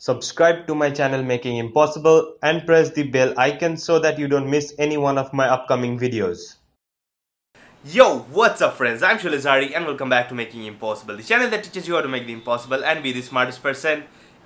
subscribe to my channel Making Impossible and press the bell icon so that you don't miss any one of my upcoming videos. Yo, what's up friends? I'm Shulazari and welcome back to Making Impossible, the channel that teaches you how to make the impossible and be the smartest person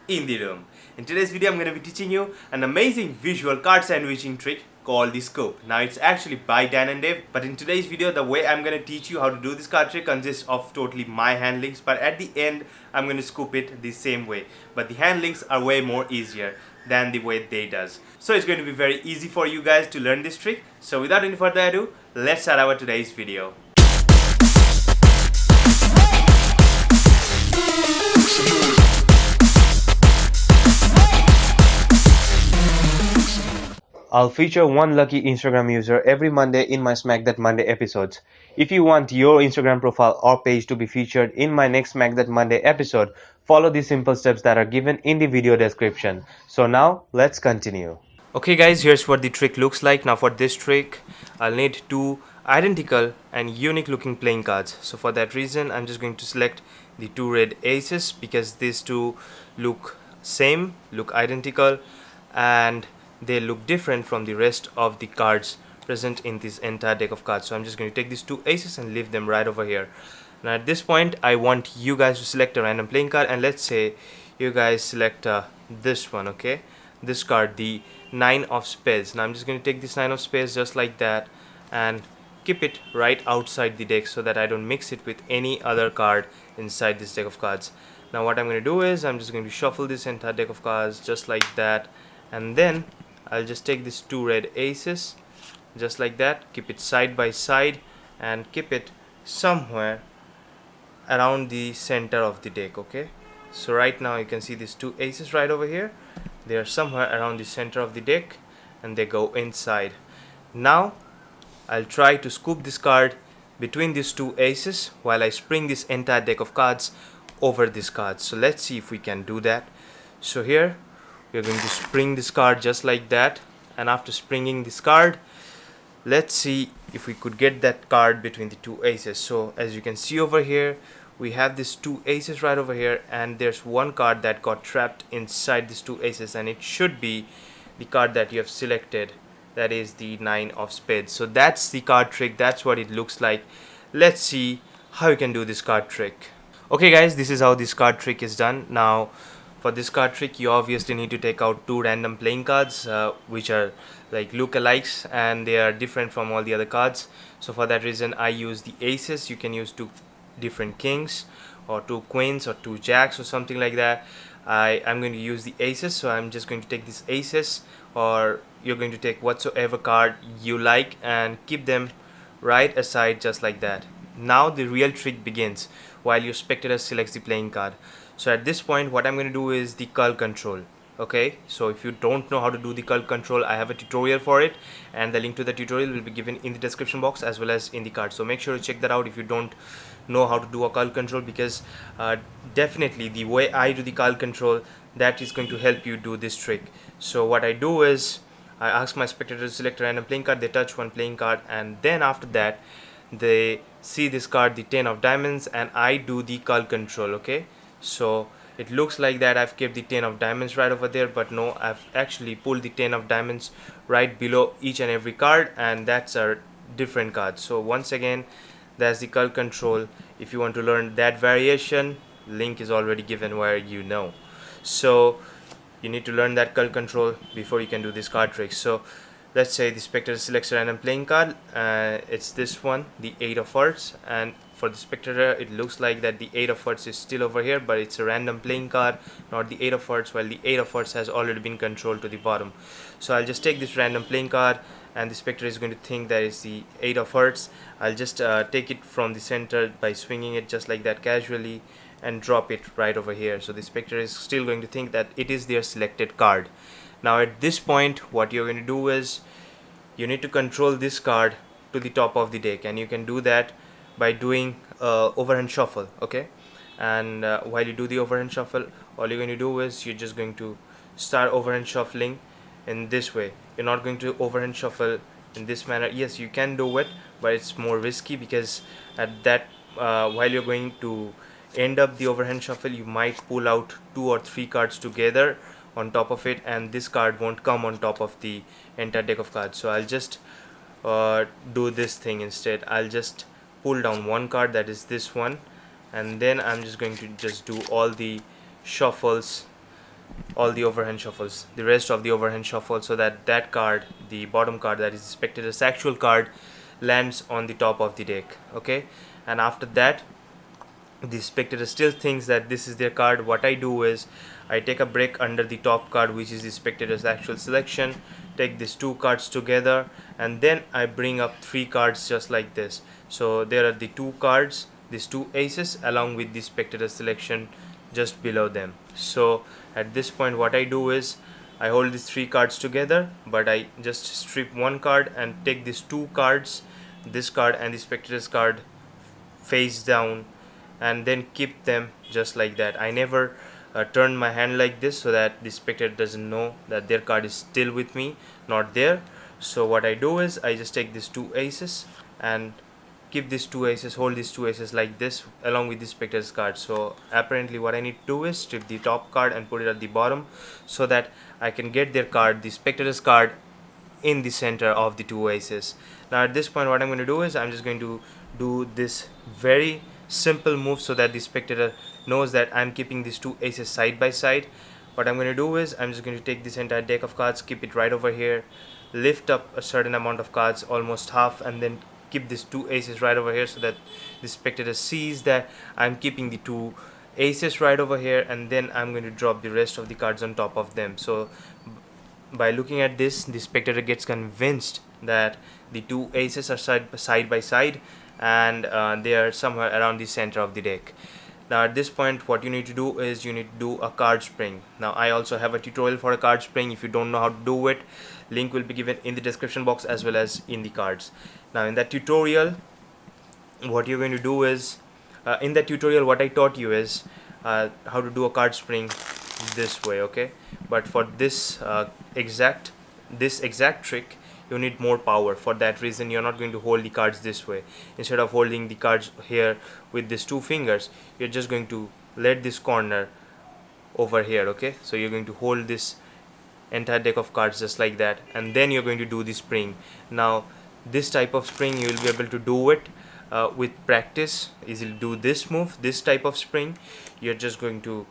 in the room. In today's video, I'm going to be teaching you an amazing visual card sandwiching trick called the scoop. Now it's actually by Dan and Dave, but in today's video, the way I'm going to teach you how to do this card trick consists of totally my handlings, but at the end, I'm going to scoop it the same way. But the handlings are way more easier than the way they does. So it's going to be very easy for you guys to learn this trick. So without any further ado, let's start our today's video. I'll feature one lucky Instagram user every Monday in my Smack That Monday episodes. If you want your Instagram profile or page to be featured in my next Smack That Monday episode, follow the simple steps that are given in the video description. So now, let's continue. Okay guys, here's what the trick looks like. Now for this trick, I'll need two identical and unique looking playing cards. So for that reason, I'm just going to select the two red aces because these two look same, look identical, and they look different from the rest of the cards present in this entire deck of cards. So I'm just going to take these two aces and leave them right over here. Now at this point, I want you guys to select a random playing card, and let's say you guys select this one, okay? This card, the 9 of spades. Now I'm just going to take this 9 of spades just like that and keep it right outside the deck so that I don't mix it with any other card inside this deck of cards. Now what I'm going to do is I'm just going to shuffle this entire deck of cards just like that, and then I'll just take these two red aces just like that, keep it side by side and keep it somewhere around the center of the deck, okay? So right now you can see these two aces right over here. They are somewhere around the center of the deck and they go inside. Now I'll try to scoop this card between these two aces while I spring this entire deck of cards over this card. So let's see if we can do that. So here we're going to spring this card just like that, and after springing this card, let's see if we could get that card between the two aces. So as you can see over here, we have these two aces right over here, and there's one card that got trapped inside these two aces, and it should be the card that you have selected, that is the 9 of spades. So that's the card trick, that's what it looks like. Let's see how you can do this card trick. Okay guys, this is how this card trick is done. Now for this card trick, you obviously need to take out two random playing cards which are like lookalikes, and they are different from all the other cards. So for that reason, I use the aces. You can use two different kings or two queens or two jacks or something like that. I'm going to use the aces, so I'm just going to take these aces, or you're going to take whatsoever card you like and keep them right aside just like that. Now the real trick begins while your spectator selects the playing card. So at this point, what I'm going to do is the cull control. Okay, so if you don't know how to do the cull control, I have a tutorial for it, and the link to the tutorial will be given in the description box as well as in the card. So make sure to check that out if you don't know how to do a cull control, because definitely the way I do the cull control, that is going to help you do this trick. So what I do is I ask my spectator to select a random playing card, they touch one playing card, and then after that they see this card, the 10 of diamonds, and I do the cull control. Okay, so it looks like that I've kept the 10 of diamonds right over there, but no, I've actually pulled the 10 of diamonds right below each and every card, and that's a different card. So once again, that's the cull control. If you want to learn that variation, link is already given where you know. So you need to learn that cull control before you can do this card trick. So let's say the spectator selects a random playing card. It's this one, the 8 of hearts, and for the spectator it looks like that the 8 of hearts is still over here, but it's a random playing card, not the 8 of hearts, while the 8 of hearts has already been controlled to the bottom. So I'll just take this random playing card, and the spectator is going to think that it's the 8 of hearts. I'll just take it from the center by swinging it just like that casually and drop it right over here. So the spectator is still going to think that it is their selected card. Now at this point, what you're going to do is you need to control this card to the top of the deck, and you can do that by doing overhand shuffle. Okay, and while you do the overhand shuffle, all you're going to do is you're just going to start overhand shuffling in this way. You're not going to overhand shuffle in this manner. Yes, you can do it, but it's more risky, because at that while you're going to end up the overhand shuffle, you might pull out 2 or 3 cards together on top of it, and this card won't come on top of the entire deck of cards. So I'll just do this thing instead. I'll just pull down one card, that is this one, and then I'm just going to just do all the shuffles, all the overhand shuffles, the rest of the overhand shuffle, so that that card, the bottom card, that is the spectator's actual card, lands on the top of the deck. Okay, and after that the spectator still thinks that this is their card. What I do is I take a break under the top card, which is the spectator's actual selection, take these 2 cards together, and then I bring up 3 cards just like this. So there are the 2 cards, these 2 aces, along with the spectator's selection just below them. So at this point what I do is I hold these 3 cards together, but I just strip 1 card and take these 2 cards, this card and the spectator's card, face down, and then keep them just like that. I never turn my hand like this, so that the spectator doesn't know that their card is still with me, not there. So what I do is I just take these 2 aces and keep these 2 aces, hold these 2 aces like this along with the spectator's card. So apparently what I need to do is strip the top card and put it at the bottom, so that I can get their card, the spectator's card, in the center of the 2 aces. Now at this point what I'm going to do is I'm just going to do this very simple move, so that the spectator knows that I'm keeping these 2 aces side by side. What I'm going to do is I'm just going to take this entire deck of cards, keep it right over here, lift up a certain amount of cards, almost half, and then keep these 2 aces right over here, so that the spectator sees that I'm keeping the 2 aces right over here, and then I'm going to drop the rest of the cards on top of them. So by looking at this, the spectator gets convinced that the 2 aces are side by side, and they are somewhere around the center of the deck. Now at this point what you need to do is you need to do a card spring. Now I also have a tutorial for a card spring. If you don't know how to do it, link will be given in the description box as well as in the cards. Now in that tutorial what you're going to do is what I taught you is how to do a card spring this way. Okay, but for this exact trick you need more power. For that reason you're not going to hold the cards this way. Instead of holding the cards here with these 2 fingers, you're just going to let this corner over here. Okay, so you're going to hold this entire deck of cards just like that, and then you're going to do the spring. Now this type of spring you will be able to do it with practice. Easily do this move, this type of spring. You're just going to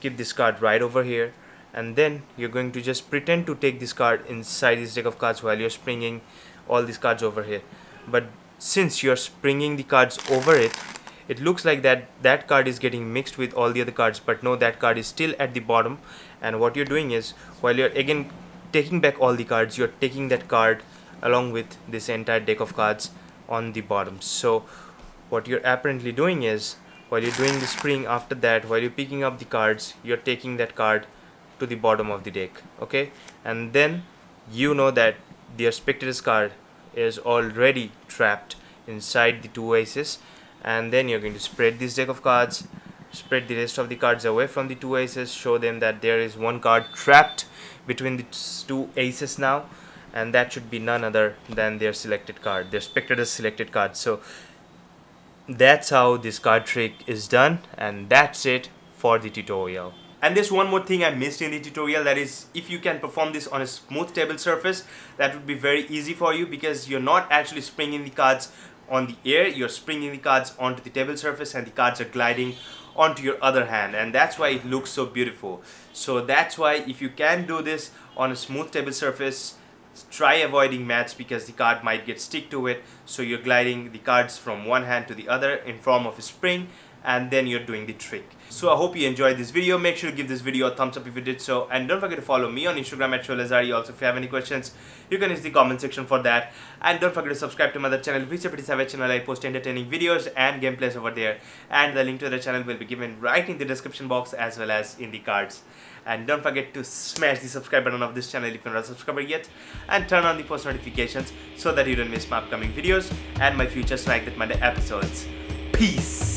keep this card right over here, and then you're going to just pretend to take this card inside this deck of cards while you're springing all these cards over here. But since you're springing the cards over it, it looks like that card is getting mixed with all the other cards, but no, that card is still at the bottom. And what you're doing is, while you're again taking back all the cards, you're taking that card along with this entire deck of cards on the bottom. So what you're apparently doing is, while you're doing the spring, after that while you're picking up the cards, you're taking that card to the bottom of the deck. Okay, and then you know that the spectator's card is already trapped inside the 2 aces, and then you're going to spread this deck of cards, spread the rest of the cards away from the 2 aces, show them that there is 1 card trapped between the 2 aces now, and that should be none other than their selected card, their spectator's selected card. So that's how this card trick is done, and that's it for the tutorial. And there's one more thing I missed in the tutorial, that is, if you can perform this on a smooth table surface, that would be very easy for you, because you're not actually springing the cards on the air, you're springing the cards onto the table surface, and the cards are gliding onto your other hand, and that's why it looks so beautiful. So that's why if you can do this on a smooth table surface, try avoiding mats, because the card might get stick to it. So you're gliding the cards from one hand to the other in form of a spring, and then you're doing the trick. So I hope you enjoyed this video. Make sure to give this video a thumbs up if you did so, and don't forget to follow me on Instagram at Sholazari. Also, if you have any questions, you can use the comment section for that, and don't forget to subscribe to my other channel, which is a channel. I post entertaining videos and gameplays over there, and the link to the channel will be given right in the description box as well as in the cards. And don't forget to smash the subscribe button of this channel if you're not a subscriber yet, and turn on the post notifications so that you don't miss my upcoming videos and my future Smack That Monday episodes. Peace!